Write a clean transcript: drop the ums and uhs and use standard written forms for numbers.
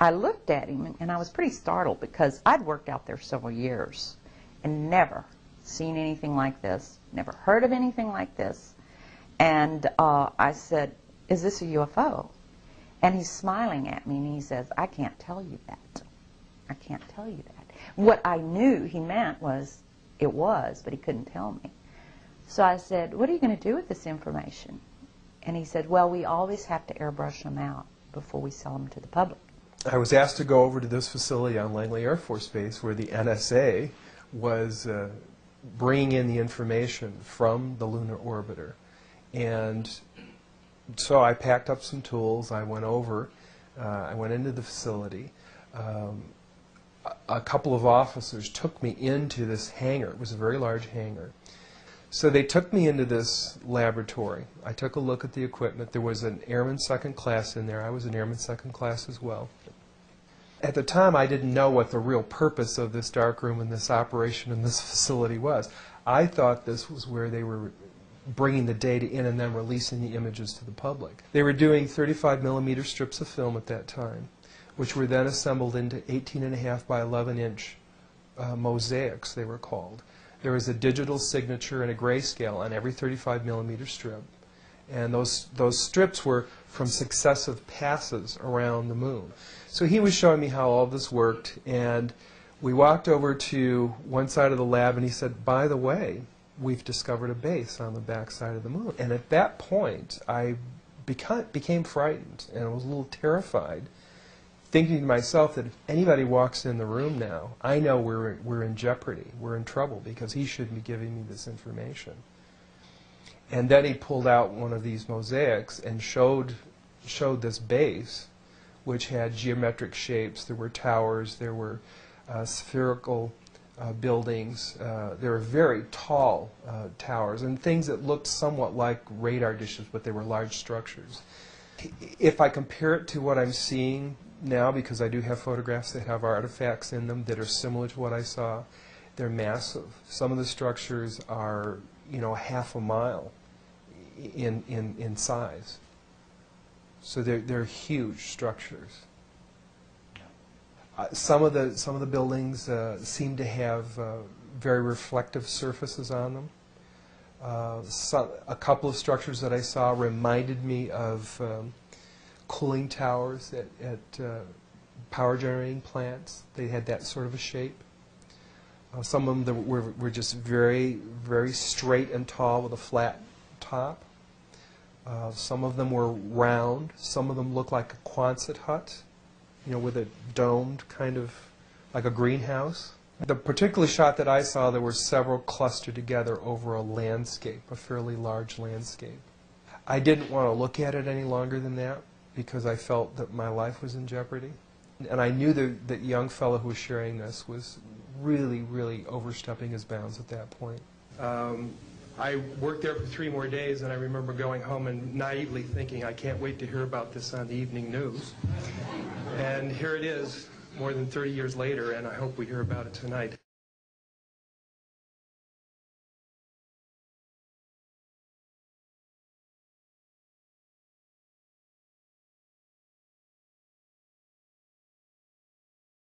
I looked at him, and I was pretty startled because I'd worked out there several years and never seen anything like this, never heard of anything like this. And I said, "Is this a UFO?" And he's smiling at me, and he says, "I can't tell you that. I can't tell you that." What I knew he meant was it was, but he couldn't tell me. So I said, "What are you going to do with this information?" And he said, "Well, we always have to airbrush them out before we sell them to the public." I was asked to go over to this facility on Langley Air Force Base where the NSA was bringing in the information from the lunar orbiter. And so I packed up some tools. I went over. I went into the facility. A couple of officers took me into this hangar. It was a very large hangar. So they took me into this laboratory. I took a look at the equipment. There was an airman second class in there. I was an airman second class as well. At the time, I didn't know what the real purpose of this darkroom and this operation in this facility was. I thought this was where they were bringing the data in and then releasing the images to the public. They were doing 35mm strips of film at that time, which were then assembled into 18.5 by 11-inch mosaics, they were called. There was a digital signature and a grayscale on every 35mm strip. And those strips were from successive passes around the moon. So he was showing me how all this worked, and we walked over to one side of the lab, and he said, "By the way, we've discovered a base on the back side of the moon." And at that point, I became frightened, and I was a little terrified, thinking to myself that if anybody walks in the room now, I know we're in jeopardy, we're in trouble, because he shouldn't be giving me this information. And then he pulled out one of these mosaics and showed this base, which had geometric shapes. There were towers, there were spherical buildings, there were very tall towers, and things that looked somewhat like radar dishes, but they were large structures. If I compare it to what I'm seeing now, because I do have photographs that have artifacts in them that are similar to what I saw, they're massive. Some of the structures are, half a mile in size. So they're huge structures. Some of the buildings seem to have very reflective surfaces on them. A couple of structures that I saw reminded me of cooling towers at power generating plants. They had that sort of a shape. Some of them were just very, very straight and tall with a flat top. Some of them were round. Some of them looked like a Quonset hut, with a domed kind of, like a greenhouse. The particular shot that I saw, there were several clustered together over a landscape, a fairly large landscape. I didn't want to look at it any longer than that because I felt that my life was in jeopardy. And I knew that young fellow who was sharing this was really, really overstepping his bounds at that point. I worked there for 3 more days, and I remember going home and naively thinking, I can't wait to hear about this on the evening news. And here it is, more than 30 years later, and I hope we hear about it tonight.